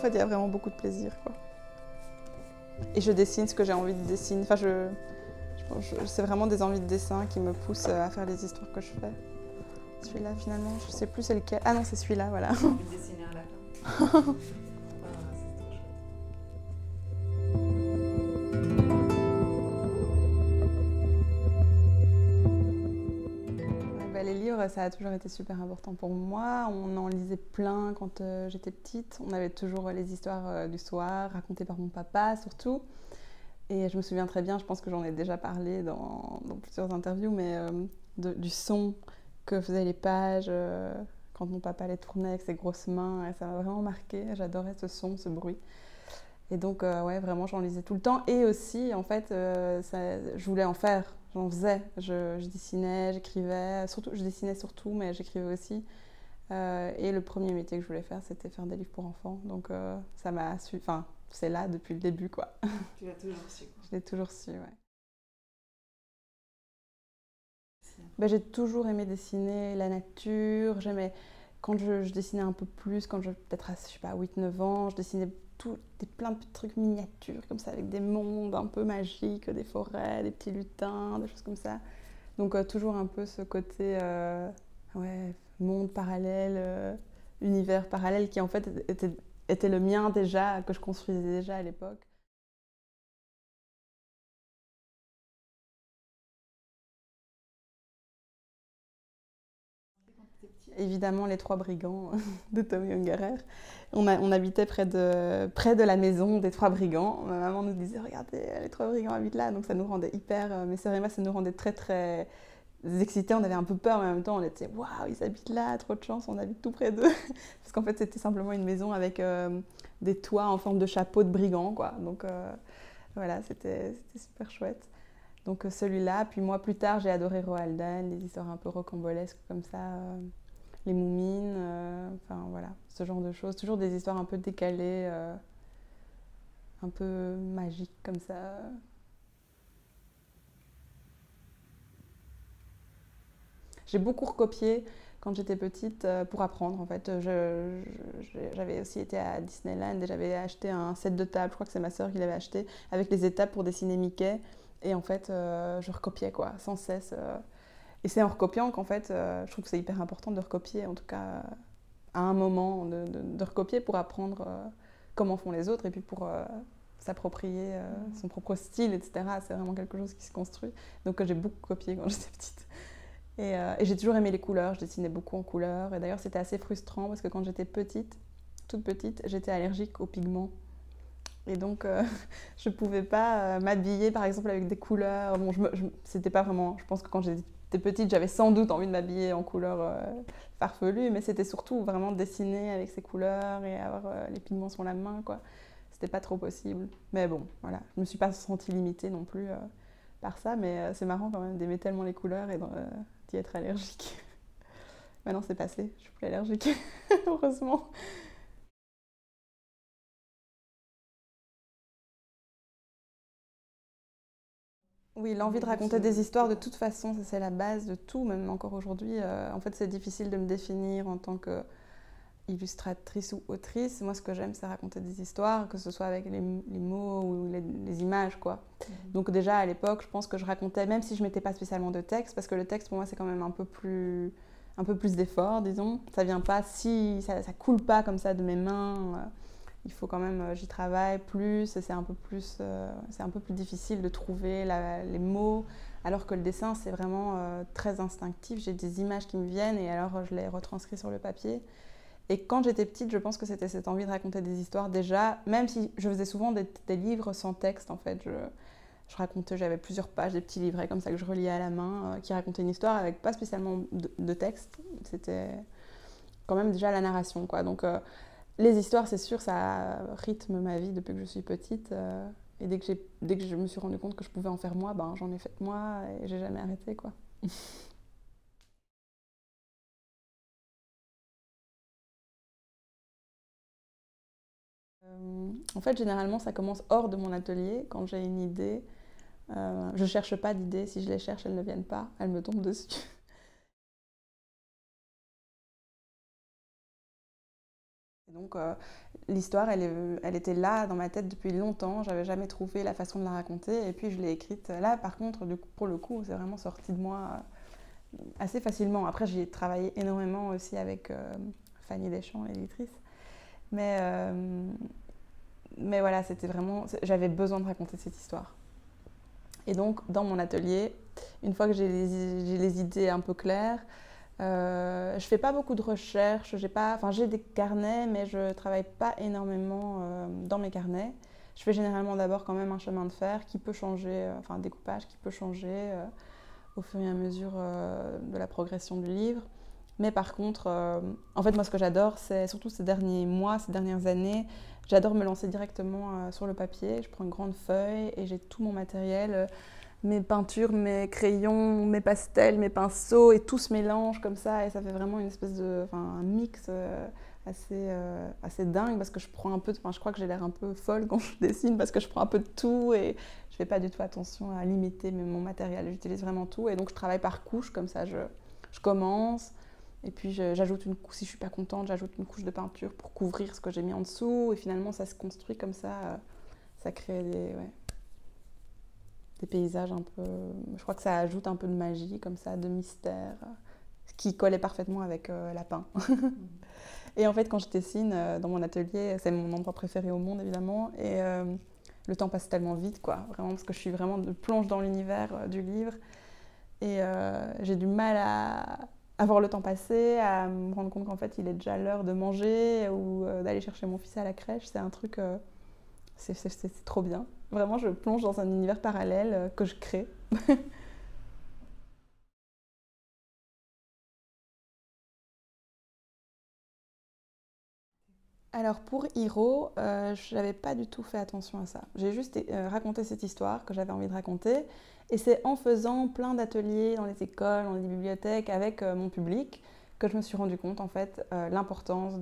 fait, il y a vraiment beaucoup de plaisir, quoi. Et je dessine ce que j'ai envie de dessiner. Enfin, c'est vraiment des envies de dessin qui me poussent à faire les histoires que je fais. Celui-là, finalement, je sais plus c'est lequel. Ah non, c'est celui-là, voilà. J'ai envie de dessiner un lapin. Les livres, ça a toujours été super important pour moi. On en lisait plein quand j'étais petite. On avait toujours les histoires du soir, racontées par mon papa surtout. Et je me souviens très bien, je pense que j'en ai déjà parlé dans plusieurs interviews, mais du son que faisaient les pages quand mon papa les tournait avec ses grosses mains. Et ça m'a vraiment marqué. J'adorais ce son, ce bruit. Et donc, ouais, vraiment, j'en lisais tout le temps. Et aussi, en fait, je voulais en faire. J'en faisais. Je dessinais, j'écrivais. Surtout, je dessinais surtout, mais j'écrivais aussi. Et le premier métier que je voulais faire, c'était faire des livres pour enfants. Donc, ça m'a su... Enfin, c'est là depuis le début, quoi. Tu l'as toujours su, quoi. Je l'ai toujours su, ouais. Ben, j'ai toujours aimé dessiner la nature. J'aimais... Quand je dessinais un peu plus, quand peut-être à, je sais pas, 8-9 ans, je dessinais plein de petits trucs miniatures comme ça, avec des mondes un peu magiques, des forêts, des petits lutins, des choses comme ça. Donc toujours un peu ce côté ouais, monde parallèle, univers parallèle qui en fait était le mien déjà, que je construisais déjà à l'époque. Évidemment, les Trois Brigands de Tom Ungerer. On habitait près de la maison des Trois Brigands. Ma maman nous disait, regardez, les Trois Brigands habitent là. Donc ça nous rendait hyper, mes sœurs et moi, ça nous rendait très très excités. On avait un peu peur, mais en même temps, on était, waouh, ils habitent là, trop de chance, on habite tout près d'eux. Parce qu'en fait, c'était simplement une maison avec des toits en forme de chapeau de brigands, quoi. Donc voilà, c'était super chouette. Donc celui-là, puis moi plus tard, j'ai adoré Roald Dahl, les histoires un peu rocambolesques comme ça. Les Moumines, enfin voilà, ce genre de choses. Toujours des histoires un peu décalées, un peu magiques comme ça. J'ai beaucoup recopié quand j'étais petite pour apprendre en fait. J'avais aussi été à Disneyland et j'avais acheté un set de table, je crois que c'est ma sœur qui l'avait acheté, avec les étapes pour dessiner Mickey. Et en fait, je recopiais quoi, sans cesse. Et c'est en recopiant qu'en fait, je trouve que c'est hyper important de recopier, en tout cas à un moment, de recopier pour apprendre comment font les autres et puis pour s'approprier son propre style, etc. C'est vraiment quelque chose qui se construit. Donc j'ai beaucoup copié quand j'étais petite. Et j'ai toujours aimé les couleurs, je dessinais beaucoup en couleurs. Et d'ailleurs, c'était assez frustrant parce que quand j'étais petite, toute petite, j'étais allergique aux pigments. Et donc, je ne pouvais pas m'habiller, par exemple, avec des couleurs. Bon, c'était pas vraiment... Je pense que quand j'étais petite, j'avais sans doute envie de m'habiller en couleurs farfelues, mais c'était surtout vraiment dessiner avec ces couleurs et avoir les pigments sur la main, quoi. C'était pas trop possible. Mais bon, voilà. Je me suis pas sentie limitée non plus par ça, mais c'est marrant quand même d'aimer tellement les couleurs et d'y être allergique. Maintenant, c'est passé. Je suis plus allergique, heureusement. Oui, l'envie de raconter des histoires, de toute façon, c'est la base de tout, même encore aujourd'hui. En fait, c'est difficile de me définir en tant qu'illustratrice ou autrice. Moi, ce que j'aime, c'est raconter des histoires, que ce soit avec les mots ou les images, quoi. Donc déjà, à l'époque, je pense que je racontais, même si je ne mettais pas spécialement de texte, parce que le texte, pour moi, c'est quand même un peu plus d'effort, disons. Ça vient pas ça coule pas comme ça de mes mains. Il faut quand même, j'y travaille plus, c'est un peu plus difficile de trouver les mots, alors que le dessin, c'est vraiment très instinctif. J'ai des images qui me viennent et alors je les retranscris sur le papier. Et quand j'étais petite, je pense que c'était cette envie de raconter des histoires déjà, même si je faisais souvent des livres sans texte, en fait. Je racontais, j'avais plusieurs pages, des petits livrets comme ça que je reliais à la main, qui racontaient une histoire avec pas spécialement de texte. C'était quand même déjà la narration, quoi. Donc, les histoires, c'est sûr, ça rythme ma vie depuis que je suis petite. Et dès que je me suis rendu compte que je pouvais en faire moi, ben, j'en ai fait moi et j'ai jamais arrêté, quoi. En fait, généralement, ça commence hors de mon atelier. Quand j'ai une idée, je cherche pas d'idées. Si je les cherche, elles ne viennent pas. Elles me tombent dessus. Donc l'histoire, elle était là dans ma tête depuis longtemps. J'avais jamais trouvé la façon de la raconter. Et puis je l'ai écrite. Là, par contre, pour le coup, c'est vraiment sorti de moi assez facilement. Après, j'y ai travaillé énormément aussi avec Fanny Deschamps, l'éditrice. Mais, euh, mais voilà, c'était vraiment... J'avais besoin de raconter cette histoire. Et donc, dans mon atelier, une fois que j'ai les idées un peu claires, je fais pas beaucoup de recherches, j'ai des carnets, mais je travaille pas énormément dans mes carnets. Je fais généralement d'abord quand même un chemin de fer qui peut changer, un découpage qui peut changer au fur et à mesure de la progression du livre. Mais par contre, en fait, moi, ce que j'adore, c'est surtout ces derniers mois, ces dernières années, j'adore me lancer directement sur le papier. Je prends une grande feuille et j'ai tout mon matériel, mes peintures, mes crayons, mes pastels, mes pinceaux, et tout se mélange comme ça. Et ça fait vraiment une espèce de, un mix assez dingue parce que je prends un peu, je crois que j'ai l'air un peu folle quand je dessine parce que je prends un peu de tout et je fais pas du tout attention à limiter mon matériel. J'utilise vraiment tout et donc je travaille par couches comme ça. Je commence. Et puis j'ajoute une couche, si je suis pas contente, j'ajoute une couche de peinture pour couvrir ce que j'ai mis en dessous. Et finalement, ça se construit comme ça. Ça crée des paysages un peu... Je crois que ça ajoute un peu de magie, comme ça, de mystère, qui collait parfaitement avec Lapin. Et en fait, quand je dessine dans mon atelier, c'est mon endroit préféré au monde, évidemment. Et le temps passe tellement vite, quoi. Vraiment, parce que je suis vraiment de plonge dans l'univers du livre. Et j'ai du mal à voir le temps passer, à me rendre compte qu'en fait, il est déjà l'heure de manger ou d'aller chercher mon fils à la crèche. C'est un truc... c'est trop bien. Vraiment, je plonge dans un univers parallèle que je crée. Alors pour Hiro, je n'avais pas du tout fait attention à ça. J'ai juste raconté cette histoire que j'avais envie de raconter. Et c'est en faisant plein d'ateliers dans les écoles, dans les bibliothèques, avec mon public, que je me suis rendu compte en fait l'importance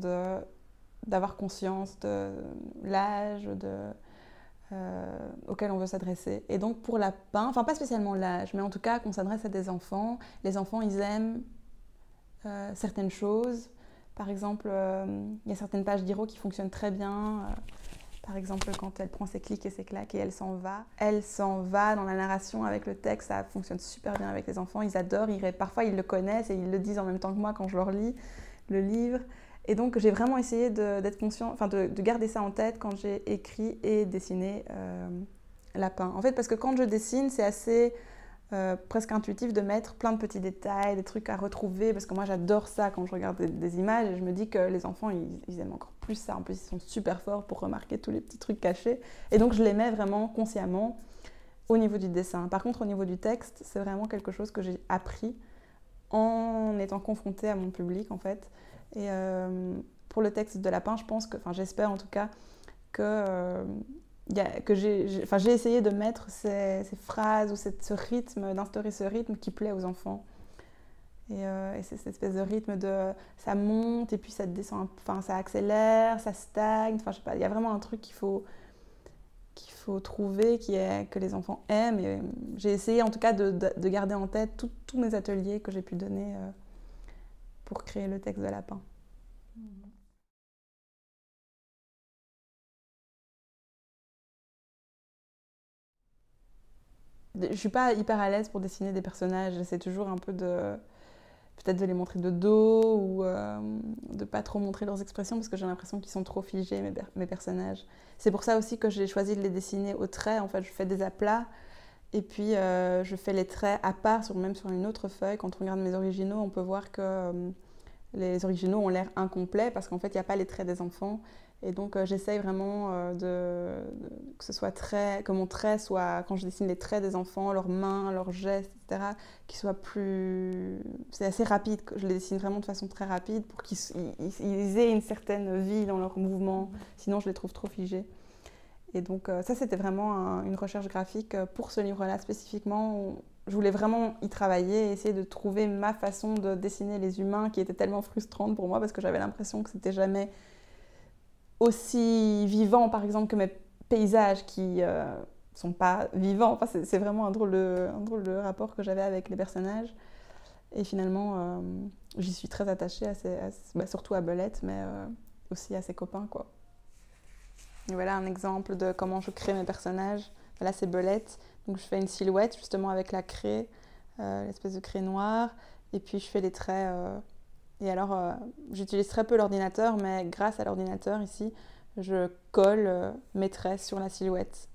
d'avoir conscience de l'âge auquel on veut s'adresser. Et donc pour Lapin, enfin pas spécialement l'âge, mais en tout cas qu'on s'adresse à des enfants. Les enfants, ils aiment certaines choses. Par exemple, il y a certaines pages d'Hiro qui fonctionnent très bien. Par exemple, quand elle prend ses clics et ses claques et elle s'en va. Elle s'en va dans la narration avec le texte, ça fonctionne super bien avec les enfants. Ils adorent, parfois ils le connaissent et ils le disent en même temps que moi quand je leur lis le livre. Et donc j'ai vraiment essayé d'être conscient, de garder ça en tête quand j'ai écrit et dessiné Lapin. En fait, parce que quand je dessine, c'est assez presque intuitif de mettre plein de petits détails, des trucs à retrouver, parce que moi j'adore ça quand je regarde des images et je me dis que les enfants ils aiment encore plus ça. En plus ils sont super forts pour remarquer tous les petits trucs cachés. Et donc je les mets vraiment consciemment au niveau du dessin. Par contre au niveau du texte, c'est vraiment quelque chose que j'ai appris en étant confrontée à mon public en fait. Et pour le texte de Lapin, je pense que, j'espère en tout cas que j'ai essayé de mettre ces phrases ou ce rythme, d'instaurer ce rythme qui plaît aux enfants. Et c'est cette espèce de rythme de ça monte et puis ça descend, ça accélère, ça stagne. Je sais pas, il y a vraiment un truc qu'il faut trouver que les enfants aiment. Et j'ai essayé en tout cas de garder en tête tous mes ateliers que j'ai pu donner pour créer le texte de Lapin. Je suis pas hyper à l'aise pour dessiner des personnages. J'essaie toujours un peu peut-être de les montrer de dos ou de pas trop montrer leurs expressions parce que j'ai l'impression qu'ils sont trop figés, mes personnages. C'est pour ça aussi que j'ai choisi de les dessiner au trait. En fait, je fais des aplats et puis je fais les traits à part, même sur une autre feuille. Quand on regarde mes originaux, on peut voir que les originaux ont l'air incomplets parce qu'en fait, il n'y a pas les traits des enfants. Et donc, j'essaye vraiment que ce soit que mon trait soit, quand je dessine les traits des enfants, leurs mains, leurs gestes, etc., qu'ils soient plus... C'est assez rapide, je les dessine vraiment de façon très rapide pour qu'ils aient une certaine vie dans leurs mouvements. Sinon, je les trouve trop figés. Et donc, ça, c'était vraiment une recherche graphique pour ce livre-là spécifiquement. Je voulais vraiment y travailler et essayer de trouver ma façon de dessiner les humains qui était tellement frustrante pour moi parce que j'avais l'impression que c'était jamais aussi vivant, par exemple, que mes paysages qui sont pas vivants. C'est vraiment un drôle de rapport que j'avais avec les personnages. Et finalement, j'y suis très attachée, surtout à Belette, mais aussi à ses copains, quoi. Et voilà un exemple de comment je crée mes personnages. Là, c'est Belette. Donc, je fais une silhouette justement avec la craie, l'espèce de craie noire. Et puis, je fais les traits. Et alors, j'utilise très peu l'ordinateur, mais grâce à l'ordinateur ici, je colle mes traits sur la silhouette.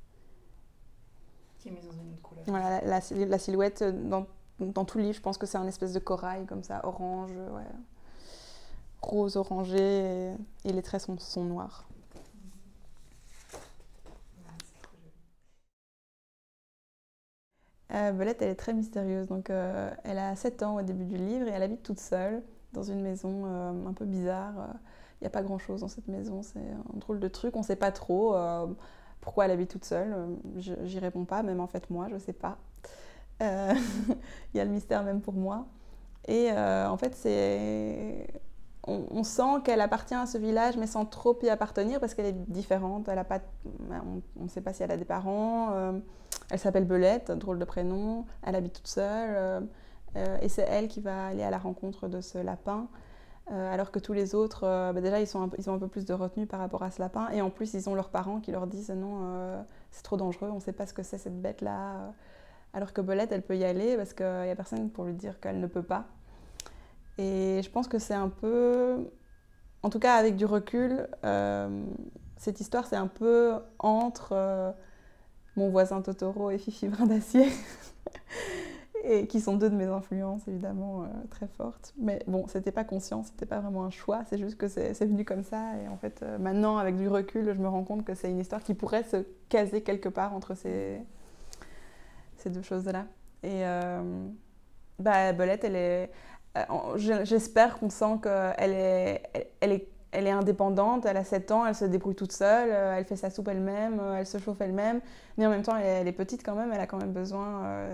Qui est mise dans une autre couleur. Voilà, la silhouette, dans tout le livre, je pense que c'est un espèce de corail, comme ça, orange, ouais, rose orangé, et les traits sont noirs. Belette, elle est très mystérieuse. Donc, elle a 7 ans au début du livre et elle habite toute seule dans une maison un peu bizarre. Il n'y a pas grand-chose dans cette maison, c'est un drôle de truc. On ne sait pas trop pourquoi elle habite toute seule. J'y réponds pas, même en fait moi, je ne sais pas. Il y a le mystère même pour moi. Et en fait, on sent qu'elle appartient à ce village, mais sans trop y appartenir parce qu'elle est différente. Elle a pas, on ne sait pas si elle a des parents. Elle s'appelle Belette, drôle de prénom. Elle habite toute seule. Et c'est elle qui va aller à la rencontre de ce lapin. Alors que tous les autres, déjà, ils ont un peu plus de retenue par rapport à ce lapin. Et en plus, ils ont leurs parents qui leur disent non, c'est trop dangereux, on ne sait pas ce que c'est cette bête-là. Alors que Belette, elle peut y aller parce qu'il n'y a personne pour lui dire qu'elle ne peut pas. Et je pense que c'est un peu, en tout cas avec du recul, cette histoire c'est un peu entre Mon voisin Totoro et Fifi Brin d'Acier, et qui sont deux de mes influences évidemment très fortes. Mais bon, c'était pas conscient, c'était pas vraiment un choix, c'est juste que c'est venu comme ça. Et en fait, maintenant avec du recul, je me rends compte que c'est une histoire qui pourrait se caser quelque part entre ces deux choses-là. Et Belette, elle est... J'espère qu'on sent qu'elle est indépendante, elle a 7 ans, elle se débrouille toute seule, elle fait sa soupe elle-même, elle se chauffe elle-même, mais en même temps elle est petite quand même, elle a quand même besoin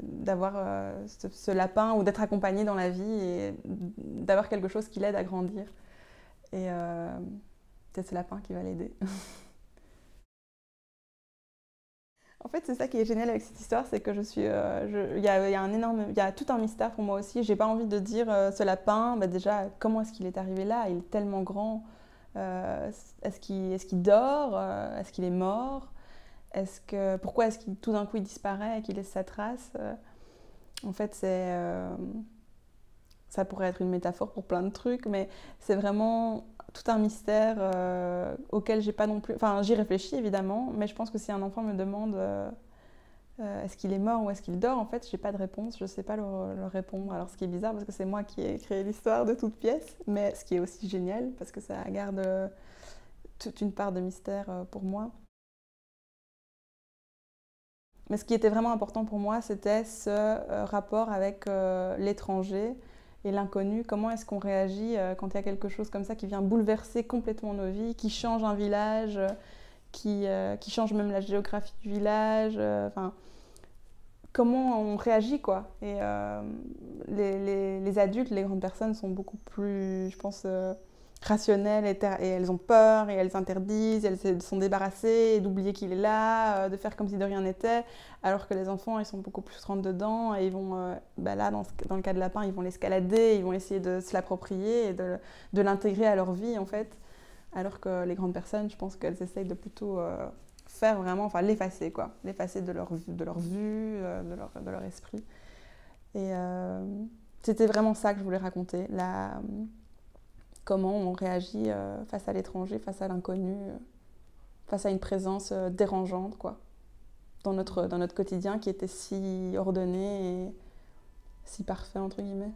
d'avoir ce lapin ou d'être accompagnée dans la vie et d'avoir quelque chose qui l'aide à grandir. Et c'est ce lapin qui va l'aider. En fait, c'est ça qui est génial avec cette histoire, c'est que il y a tout un mystère pour moi aussi. J'ai pas envie de dire ce lapin, déjà, comment est-ce qu'il est arrivé là? Il est tellement grand. Est-ce qu'il dort? Est-ce qu'il est mort? Pourquoi est-ce qu'il tout d'un coup il disparaît et qu'il laisse sa trace? En fait, ça pourrait être une métaphore pour plein de trucs, mais c'est vraiment tout un mystère auquel j'ai pas non plus... Enfin, j'y réfléchis évidemment, mais je pense que si un enfant me demande est-ce qu'il est mort ou est-ce qu'il dort, en fait, j'ai pas de réponse, je sais pas leur répondre. Alors, ce qui est bizarre, parce que c'est moi qui ai créé l'histoire de toute pièce, mais ce qui est aussi génial, parce que ça garde toute une part de mystère pour moi. Mais ce qui était vraiment important pour moi, c'était ce rapport avec l'étranger et l'inconnu. Comment est-ce qu'on réagit quand il y a quelque chose comme ça qui vient bouleverser complètement nos vies, qui change un village, qui change même la géographie du village. Comment on réagit, quoi. Et les adultes, les grandes personnes sont beaucoup plus, je pense, rationnelles et elles ont peur et elles interdisent, elles se sont débarrassées d'oublier qu'il est là, de faire comme si de rien n'était, alors que les enfants, ils sont beaucoup plus rentre dedans et ils vont, là, dans le cas de lapin, ils vont l'escalader, ils vont essayer de se l'approprier et de l'intégrer à leur vie, en fait, alors que les grandes personnes, je pense qu'elles essayent de plutôt faire vraiment, enfin l'effacer, quoi, l'effacer de leur vue, de leur esprit. Et c'était vraiment ça que je voulais raconter, comment on réagit face à l'étranger, face à l'inconnu, face à une présence dérangeante, quoi, dans notre quotidien qui était si ordonné et si parfait, entre guillemets.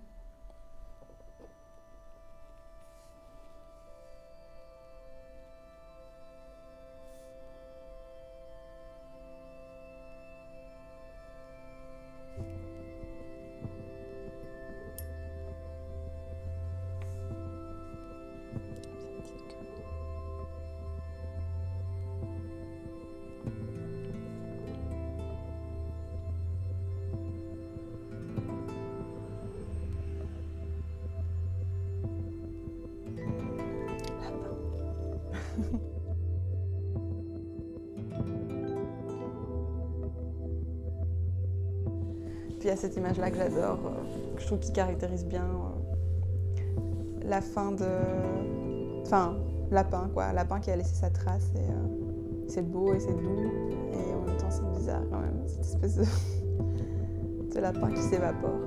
Puis il y a cette image-là que j'adore, que je trouve qui caractérise bien la fin de Enfin, lapin quoi, lapin qui a laissé sa trace et c'est beau et c'est doux et en même temps c'est bizarre quand même, cette espèce de lapin qui s'évapore.